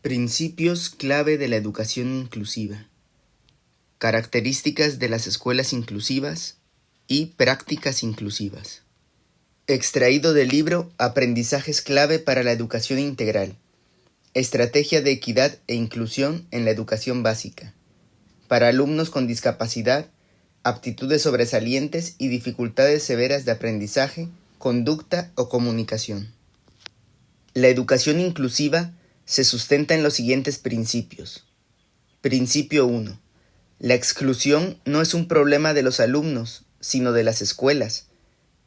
Principios clave de la educación inclusiva. Características de las escuelas inclusivas y prácticas inclusivas. Extraído del libro Aprendizajes clave para la educación integral. Estrategia de equidad e inclusión en la educación básica. Para alumnos con discapacidad, aptitudes sobresalientes y dificultades severas de aprendizaje, conducta o comunicación. La educación inclusiva se sustenta en los siguientes principios. Principio 1. La exclusión no es un problema de los alumnos, sino de las escuelas.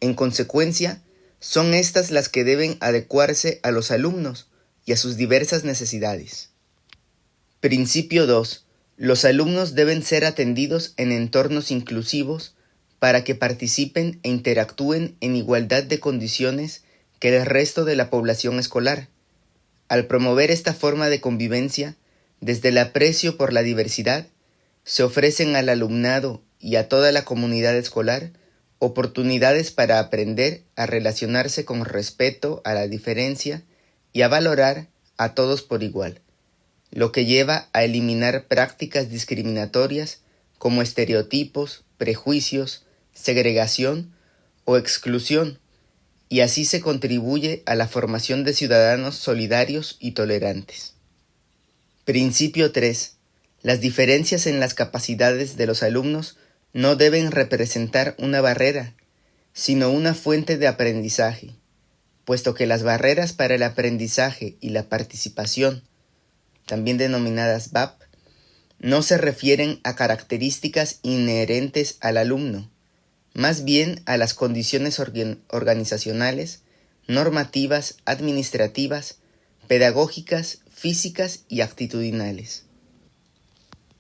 En consecuencia, son estas las que deben adecuarse a los alumnos y a sus diversas necesidades. Principio 2. Los alumnos deben ser atendidos en entornos inclusivos para que participen e interactúen en igualdad de condiciones que el resto de la población escolar. Al promover esta forma de convivencia, desde el aprecio por la diversidad, se ofrecen al alumnado y a toda la comunidad escolar oportunidades para aprender a relacionarse con respeto a la diferencia y a valorar a todos por igual, lo que lleva a eliminar prácticas discriminatorias como estereotipos, prejuicios, segregación o exclusión, y así se contribuye a la formación de ciudadanos solidarios y tolerantes. Principio 3. Las diferencias en las capacidades de los alumnos no deben representar una barrera, sino una fuente de aprendizaje, puesto que las barreras para el aprendizaje y la participación, también denominadas BAP, no se refieren a características inherentes al alumno, más bien a las condiciones organizacionales, normativas, administrativas, pedagógicas, físicas y actitudinales.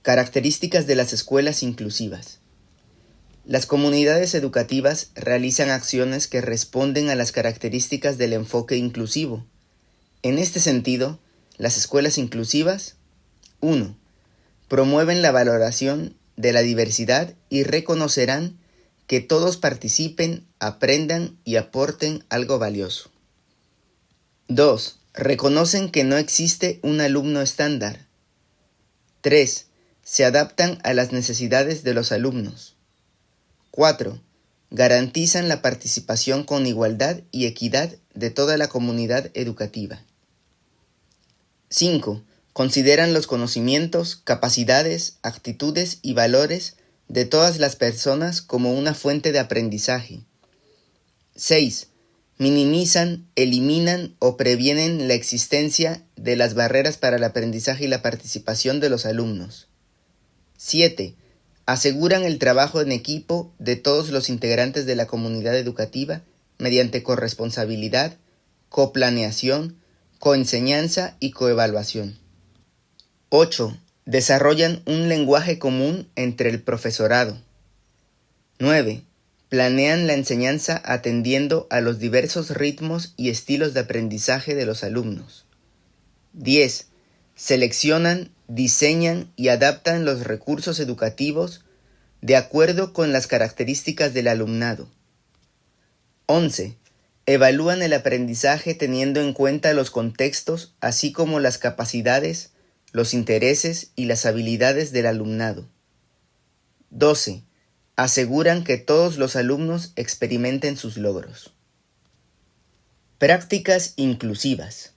Características de las escuelas inclusivas. Las comunidades educativas realizan acciones que responden a las características del enfoque inclusivo. En este sentido, las escuelas inclusivas 1. Promueven la valoración de la diversidad y reconocerán que todos participen, aprendan y aporten algo valioso. 2. Reconocen que no existe un alumno estándar. 3. Se adaptan a las necesidades de los alumnos. 4. Garantizan la participación con igualdad y equidad de toda la comunidad educativa. 5. Consideran los conocimientos, capacidades, actitudes y valores de todas las personas como una fuente de aprendizaje. 6. Minimizan, eliminan o previenen la existencia de las barreras para el aprendizaje y la participación de los alumnos. 7. Aseguran el trabajo en equipo de todos los integrantes de la comunidad educativa mediante corresponsabilidad, coplaneación, coenseñanza y coevaluación. 8. Desarrollan un lenguaje común entre el profesorado. 9. Planean la enseñanza atendiendo a los diversos ritmos y estilos de aprendizaje de los alumnos. 10. Seleccionan, diseñan y adaptan los recursos educativos de acuerdo con las características del alumnado. 11. Evalúan el aprendizaje teniendo en cuenta los contextos, así como las capacidades, los intereses y las habilidades del alumnado. 12. Aseguran que todos los alumnos experimenten sus logros. Prácticas inclusivas.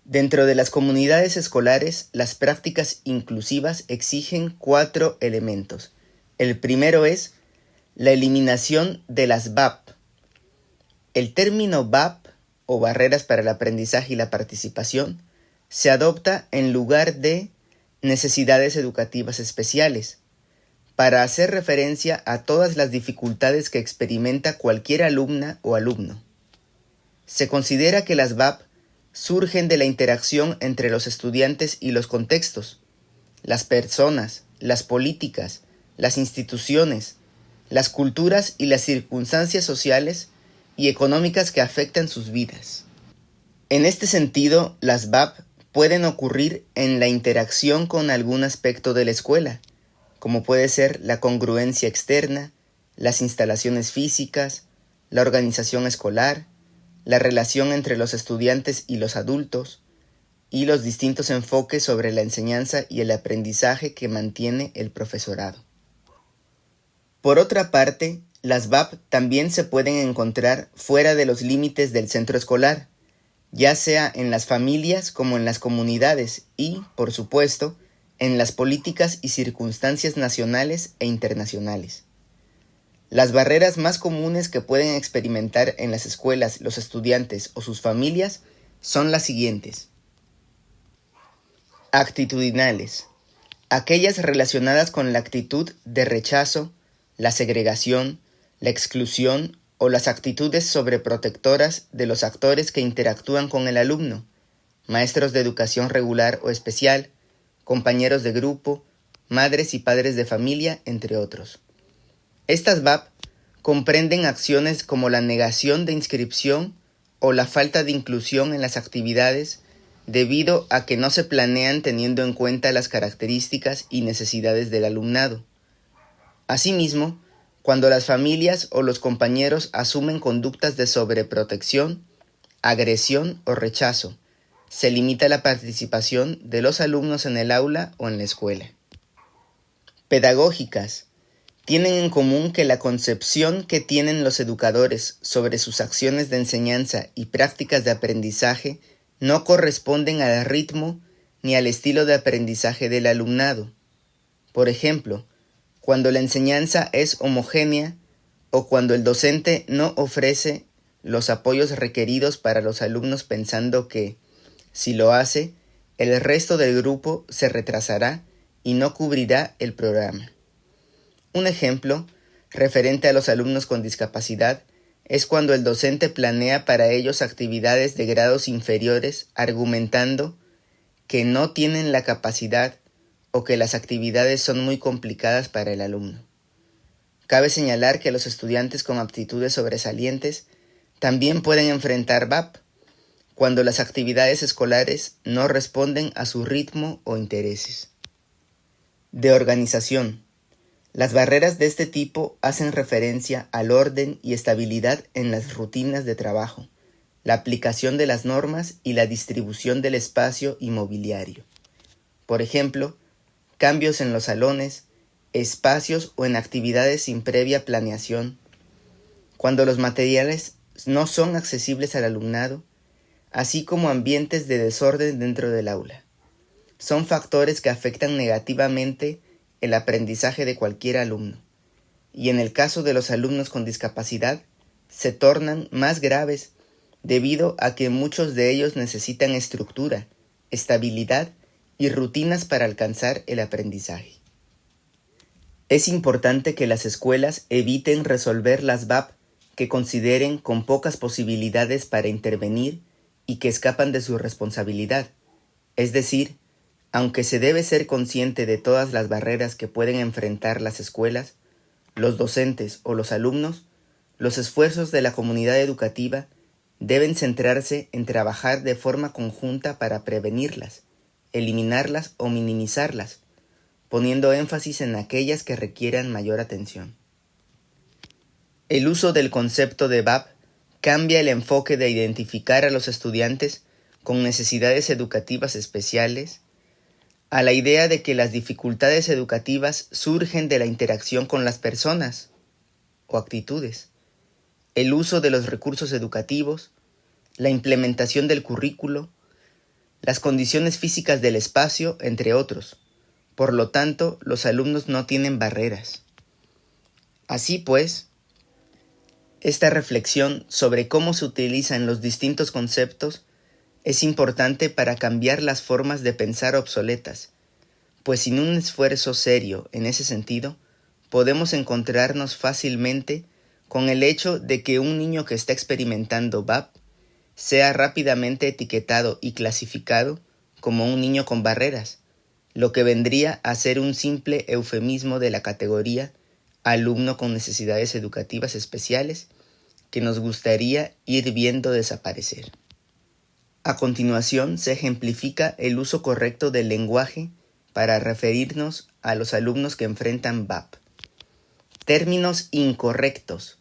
Dentro de las comunidades escolares, las prácticas inclusivas exigen 4 elementos. El primero es la eliminación de las BAP. El término BAP, o barreras para el aprendizaje y la participación, se adopta en lugar de necesidades educativas especiales, para hacer referencia a todas las dificultades que experimenta cualquier alumna o alumno. Se considera que las BAP surgen de la interacción entre los estudiantes y los contextos, las personas, las políticas, las instituciones, las culturas y las circunstancias sociales y económicas que afectan sus vidas. En este sentido, las BAP pueden ocurrir en la interacción con algún aspecto de la escuela, como puede ser la congruencia externa, las instalaciones físicas, la organización escolar, la relación entre los estudiantes y los adultos, y los distintos enfoques sobre la enseñanza y el aprendizaje que mantiene el profesorado. Por otra parte, las VAP también se pueden encontrar fuera de los límites del centro escolar, ya sea en las familias como en las comunidades y, por supuesto, en las políticas y circunstancias nacionales e internacionales. Las barreras más comunes que pueden experimentar en las escuelas los estudiantes o sus familias son las siguientes. Actitudinales. Aquellas relacionadas con la actitud de rechazo, la segregación, la exclusión o las actitudes sobreprotectoras de los actores que interactúan con el alumno, maestros de educación regular o especial, compañeros de grupo, madres y padres de familia, entre otros. Estas VAP comprenden acciones como la negación de inscripción o la falta de inclusión en las actividades debido a que no se planean teniendo en cuenta las características y necesidades del alumnado. Asimismo, cuando las familias o los compañeros asumen conductas de sobreprotección, agresión o rechazo, se limita la participación de los alumnos en el aula o en la escuela. Pedagógicas. Tienen en común que la concepción que tienen los educadores sobre sus acciones de enseñanza y prácticas de aprendizaje no corresponden al ritmo ni al estilo de aprendizaje del alumnado. Por ejemplo, cuando la enseñanza es homogénea o cuando el docente no ofrece los apoyos requeridos para los alumnos pensando que, si lo hace, el resto del grupo se retrasará y no cubrirá el programa. Un ejemplo, referente a los alumnos con discapacidad, es cuando el docente planea para ellos actividades de grados inferiores argumentando que no tienen la capacidad o que las actividades son muy complicadas para el alumno. Cabe señalar que los estudiantes con aptitudes sobresalientes también pueden enfrentar VAP cuando las actividades escolares no responden a su ritmo o intereses. De organización. Las barreras de este tipo hacen referencia al orden y estabilidad en las rutinas de trabajo, la aplicación de las normas y la distribución del espacio y mobiliario. Por ejemplo, cambios en los salones, espacios o en actividades sin previa planeación, cuando los materiales no son accesibles al alumnado, así como ambientes de desorden dentro del aula. Son factores que afectan negativamente el aprendizaje de cualquier alumno, y en el caso de los alumnos con discapacidad, se tornan más graves debido a que muchos de ellos necesitan estructura, estabilidad y rutinas para alcanzar el aprendizaje. Es importante que las escuelas eviten resolver las VAP que consideren con pocas posibilidades para intervenir y que escapan de su responsabilidad, es decir, aunque se debe ser consciente de todas las barreras que pueden enfrentar las escuelas, los docentes o los alumnos, los esfuerzos de la comunidad educativa deben centrarse en trabajar de forma conjunta para prevenirlas, eliminarlas o minimizarlas, poniendo énfasis en aquellas que requieran mayor atención. El uso del concepto de VAP cambia el enfoque de identificar a los estudiantes con necesidades educativas especiales a la idea de que las dificultades educativas surgen de la interacción con las personas o actitudes, el uso de los recursos educativos, la implementación del currículo, las condiciones físicas del espacio, entre otros. Por lo tanto, los alumnos no tienen barreras. Así pues, esta reflexión sobre cómo se utilizan los distintos conceptos es importante para cambiar las formas de pensar obsoletas, pues sin un esfuerzo serio en ese sentido, podemos encontrarnos fácilmente con el hecho de que un niño que está experimentando VAP sea rápidamente etiquetado y clasificado como un niño con barreras, lo que vendría a ser un simple eufemismo de la categoría alumno con necesidades educativas especiales que nos gustaría ir viendo desaparecer. A continuación se ejemplifica el uso correcto del lenguaje para referirnos a los alumnos que enfrentan VAP. Términos incorrectos.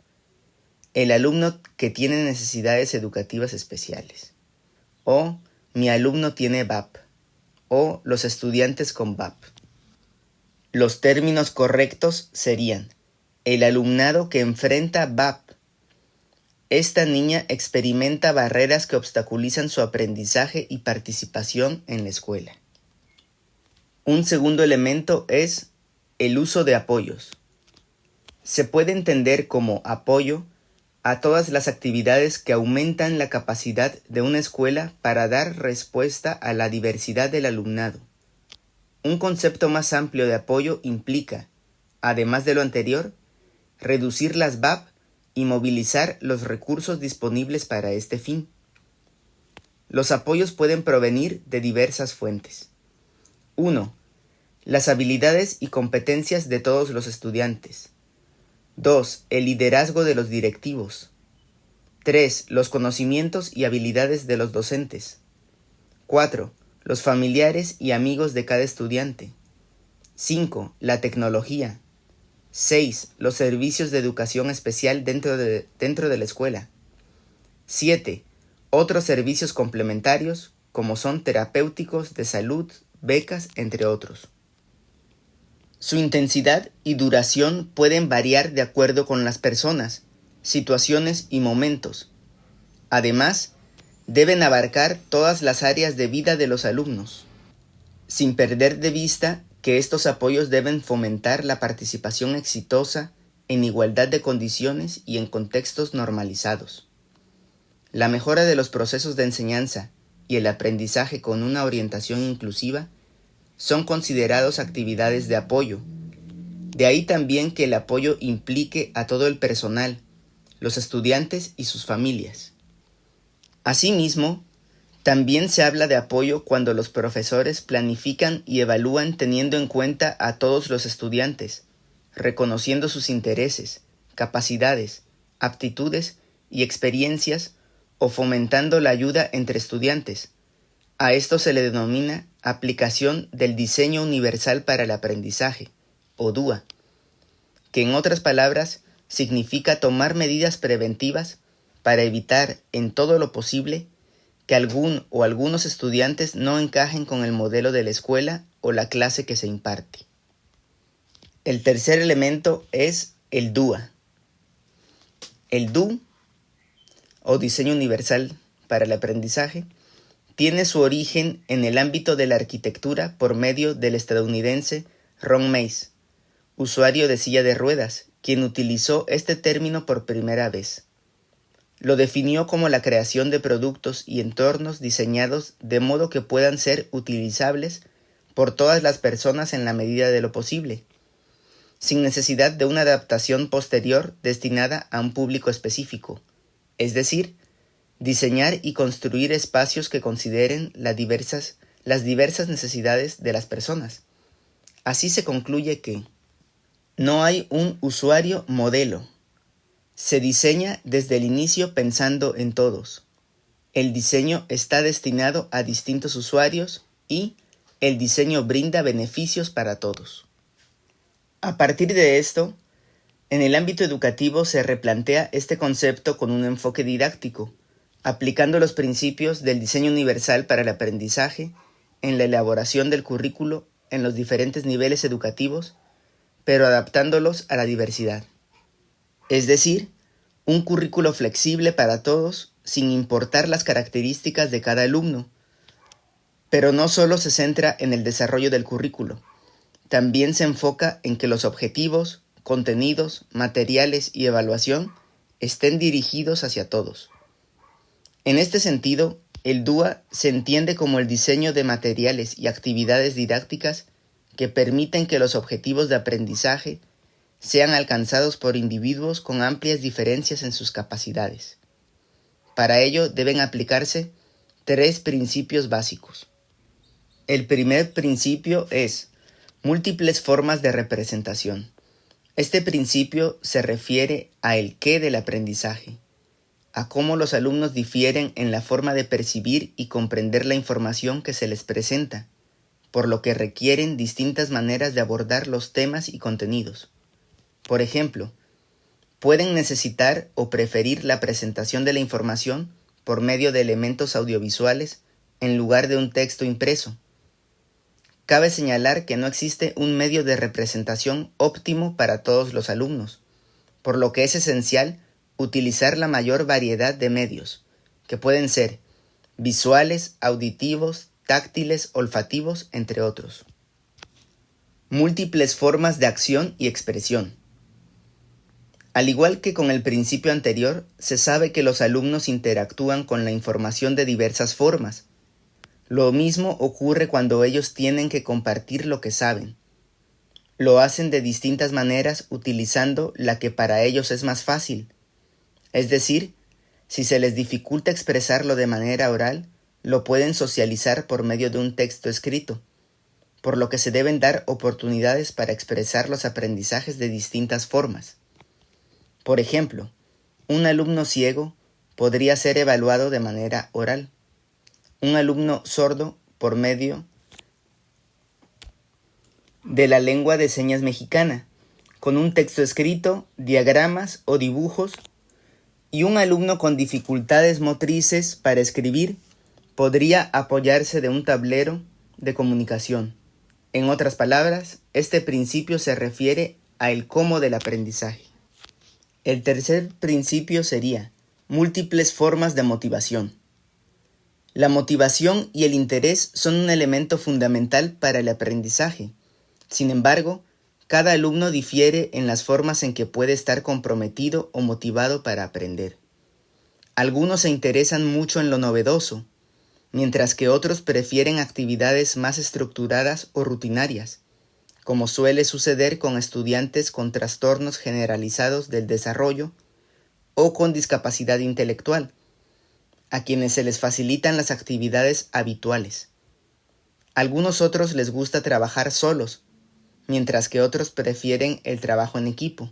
El alumno que tiene necesidades educativas especiales. O mi alumno tiene VAP o los estudiantes con VAP. Los términos correctos serían el alumnado que enfrenta VAP. Esta niña experimenta barreras que obstaculizan su aprendizaje y participación en la escuela. Un segundo elemento es el uso de apoyos. Se puede entender como apoyo a todas las actividades que aumentan la capacidad de una escuela para dar respuesta a la diversidad del alumnado. Un concepto más amplio de apoyo implica, además de lo anterior, reducir las VAP y movilizar los recursos disponibles para este fin. Los apoyos pueden provenir de diversas fuentes. 1. Las habilidades y competencias de todos los estudiantes. 2. El liderazgo de los directivos. 3. Los conocimientos y habilidades de los docentes. 4. Los familiares y amigos de cada estudiante. 5. La tecnología. 6. Los servicios de educación especial dentro de la escuela. 7. Otros servicios complementarios como son terapéuticos, de salud, becas, entre otros. Su intensidad y duración pueden variar de acuerdo con las personas, situaciones y momentos. Además, deben abarcar todas las áreas de vida de los alumnos, sin perder de vista que estos apoyos deben fomentar la participación exitosa en igualdad de condiciones y en contextos normalizados. La mejora de los procesos de enseñanza y el aprendizaje con una orientación inclusiva son considerados actividades de apoyo. De ahí también que el apoyo implique a todo el personal, los estudiantes y sus familias. Asimismo, también se habla de apoyo cuando los profesores planifican y evalúan teniendo en cuenta a todos los estudiantes, reconociendo sus intereses, capacidades, aptitudes y experiencias o fomentando la ayuda entre estudiantes. A esto se le denomina aplicación del diseño universal para el aprendizaje, o DUA, que en otras palabras significa tomar medidas preventivas para evitar en todo lo posible que algún o algunos estudiantes no encajen con el modelo de la escuela o la clase que se imparte. El tercer elemento es el DUA. El DU, o Diseño Universal para el Aprendizaje, tiene su origen en el ámbito de la arquitectura por medio del estadounidense Ron Mace, usuario de silla de ruedas, quien utilizó este término por primera vez. Lo definió como la creación de productos y entornos diseñados de modo que puedan ser utilizables por todas las personas en la medida de lo posible, sin necesidad de una adaptación posterior destinada a un público específico, es decir, diseñar y construir espacios que consideren las diversas necesidades de las personas. Así se concluye que no hay un usuario modelo. Se diseña desde el inicio pensando en todos. El diseño está destinado a distintos usuarios y el diseño brinda beneficios para todos. A partir de esto, en el ámbito educativo se replantea este concepto con un enfoque didáctico, aplicando los principios del diseño universal para el aprendizaje en la elaboración del currículo en los diferentes niveles educativos, pero adaptándolos a la diversidad. Es decir, un currículo flexible para todos sin importar las características de cada alumno. Pero no solo se centra en el desarrollo del currículo, también se enfoca en que los objetivos, contenidos, materiales y evaluación estén dirigidos hacia todos. En este sentido, el DUA se entiende como el diseño de materiales y actividades didácticas que permiten que los objetivos de aprendizaje sean alcanzados por individuos con amplias diferencias en sus capacidades. Para ello deben aplicarse 3 principios básicos. El primer principio es múltiples formas de representación. Este principio se refiere a el qué del aprendizaje, a cómo los alumnos difieren en la forma de percibir y comprender la información que se les presenta, por lo que requieren distintas maneras de abordar los temas y contenidos. Por ejemplo, pueden necesitar o preferir la presentación de la información por medio de elementos audiovisuales en lugar de un texto impreso. Cabe señalar que no existe un medio de representación óptimo para todos los alumnos, por lo que es esencial utilizar la mayor variedad de medios, que pueden ser visuales, auditivos, táctiles, olfativos, entre otros. Múltiples formas de acción y expresión. Al igual que con el principio anterior, se sabe que los alumnos interactúan con la información de diversas formas. Lo mismo ocurre cuando ellos tienen que compartir lo que saben. Lo hacen de distintas maneras utilizando la que para ellos es más fácil. Es decir, si se les dificulta expresarlo de manera oral, lo pueden socializar por medio de un texto escrito, por lo que se deben dar oportunidades para expresar los aprendizajes de distintas formas. Por ejemplo, un alumno ciego podría ser evaluado de manera oral. Un alumno sordo por medio de la lengua de señas mexicana, con un texto escrito, diagramas o dibujos, y un alumno con dificultades motrices para escribir podría apoyarse de un tablero de comunicación. En otras palabras, este principio se refiere al cómo del aprendizaje. El tercer principio sería múltiples formas de motivación. La motivación y el interés son un elemento fundamental para el aprendizaje. Sin embargo, cada alumno difiere en las formas en que puede estar comprometido o motivado para aprender. Algunos se interesan mucho en lo novedoso, mientras que otros prefieren actividades más estructuradas o rutinarias, como suele suceder con estudiantes con trastornos generalizados del desarrollo o con discapacidad intelectual, a quienes se les facilitan las actividades habituales. Algunos otros les gusta trabajar solos, mientras que otros prefieren el trabajo en equipo.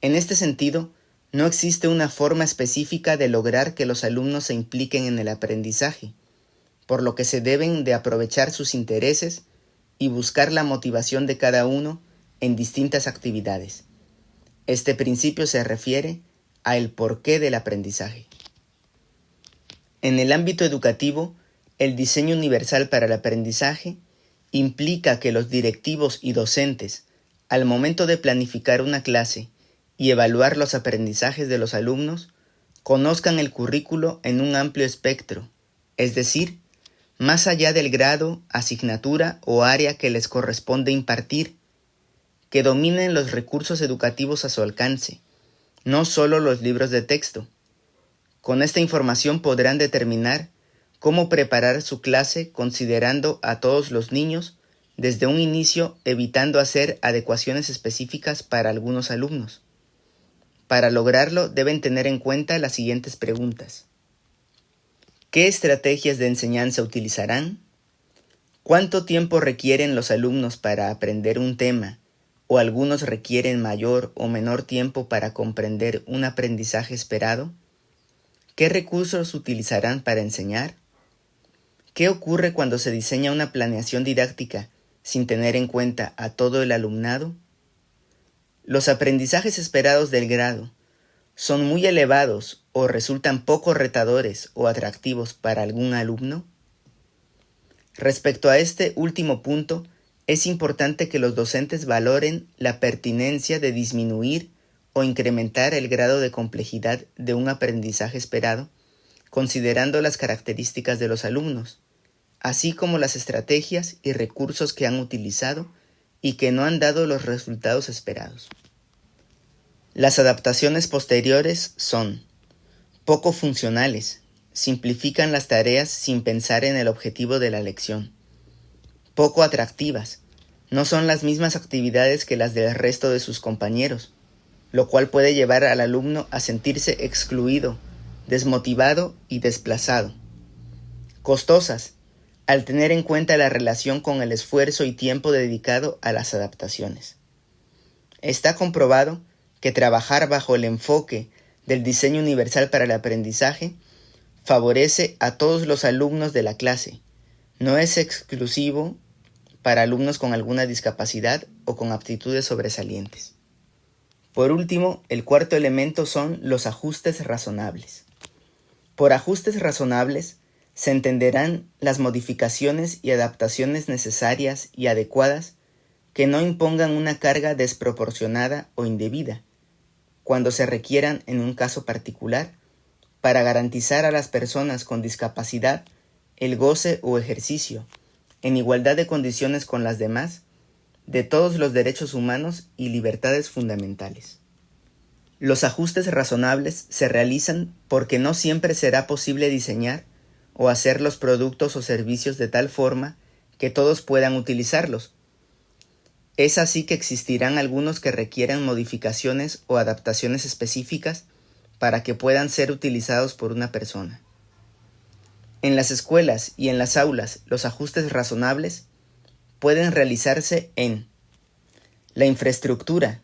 En este sentido, no existe una forma específica de lograr que los alumnos se impliquen en el aprendizaje, por lo que se deben de aprovechar sus intereses y buscar la motivación de cada uno en distintas actividades. Este principio se refiere al porqué del aprendizaje. En el ámbito educativo, el diseño universal para el aprendizaje implica que los directivos y docentes, al momento de planificar una clase y evaluar los aprendizajes de los alumnos, conozcan el currículo en un amplio espectro, es decir, más allá del grado, asignatura o área que les corresponde impartir, que dominen los recursos educativos a su alcance, no solo los libros de texto. Con esta información podrán determinar cómo preparar su clase considerando a todos los niños desde un inicio, evitando hacer adecuaciones específicas para algunos alumnos. Para lograrlo deben tener en cuenta las siguientes preguntas. ¿Qué estrategias de enseñanza utilizarán? ¿Cuánto tiempo requieren los alumnos para aprender un tema, o algunos requieren mayor o menor tiempo para comprender un aprendizaje esperado? ¿Qué recursos utilizarán para enseñar? ¿Qué ocurre cuando se diseña una planeación didáctica sin tener en cuenta a todo el alumnado? ¿Los aprendizajes esperados del grado son muy elevados o resultan poco retadores o atractivos para algún alumno? Respecto a este último punto, es importante que los docentes valoren la pertinencia de disminuir o incrementar el grado de complejidad de un aprendizaje esperado, considerando las características de los alumnos, así como las estrategias y recursos que han utilizado y que no han dado los resultados esperados. Las adaptaciones posteriores son poco funcionales, simplifican las tareas sin pensar en el objetivo de la lección. Poco atractivas, no son las mismas actividades que las del resto de sus compañeros, lo cual puede llevar al alumno a sentirse excluido, desmotivado y desplazado. Costosas, al tener en cuenta la relación con el esfuerzo y tiempo dedicado a las adaptaciones. Está comprobado que trabajar bajo el enfoque del diseño universal para el aprendizaje favorece a todos los alumnos de la clase. No es exclusivo para alumnos con alguna discapacidad o con aptitudes sobresalientes. Por último, el cuarto elemento son los ajustes razonables. Por ajustes razonables se entenderán las modificaciones y adaptaciones necesarias y adecuadas que no impongan una carga desproporcionada o indebida, cuando se requieran en un caso particular, para garantizar a las personas con discapacidad el goce o ejercicio, en igualdad de condiciones con las demás, de todos los derechos humanos y libertades fundamentales. Los ajustes razonables se realizan porque no siempre será posible diseñar o hacer los productos o servicios de tal forma que todos puedan utilizarlos. Es así que existirán algunos que requieran modificaciones o adaptaciones específicas para que puedan ser utilizados por una persona. En las escuelas y en las aulas, los ajustes razonables pueden realizarse en la infraestructura,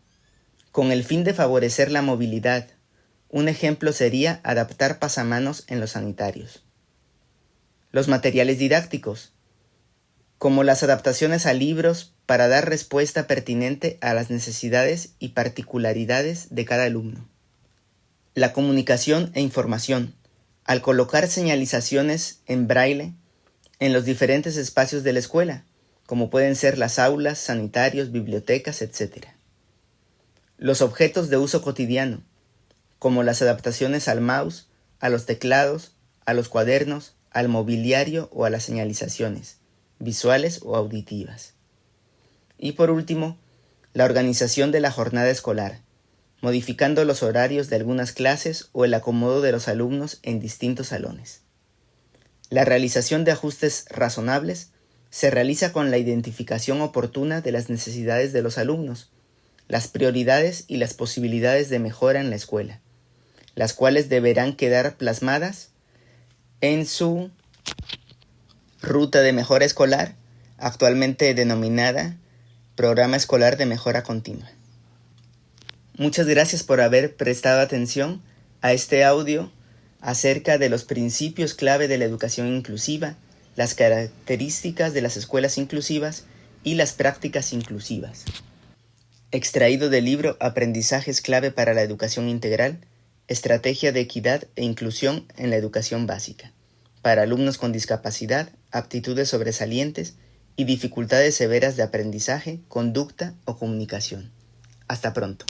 con el fin de favorecer la movilidad. Un ejemplo sería adaptar pasamanos en los sanitarios. Los materiales didácticos, como las adaptaciones a libros para dar respuesta pertinente a las necesidades y particularidades de cada alumno. La comunicación e información, al colocar señalizaciones en braille en los diferentes espacios de la escuela, como pueden ser las aulas, sanitarios, bibliotecas, etc. Los objetos de uso cotidiano, como las adaptaciones al mouse, a los teclados, a los cuadernos, al mobiliario o a las señalizaciones, visuales o auditivas. Y por último, la organización de la jornada escolar, modificando los horarios de algunas clases o el acomodo de los alumnos en distintos salones. La realización de ajustes razonables se realiza con la identificación oportuna de las necesidades de los alumnos, las prioridades y las posibilidades de mejora en la escuela, las cuales deberán quedar plasmadas en su ruta de mejora escolar, actualmente denominada Programa Escolar de Mejora Continua. Muchas gracias por haber prestado atención a este audio acerca de los principios clave de la educación inclusiva, las características de las escuelas inclusivas y las prácticas inclusivas. Extraído del libro Aprendizajes clave para la educación integral, estrategia de equidad e inclusión en la educación básica, para alumnos con discapacidad, aptitudes sobresalientes y dificultades severas de aprendizaje, conducta o comunicación. Hasta pronto.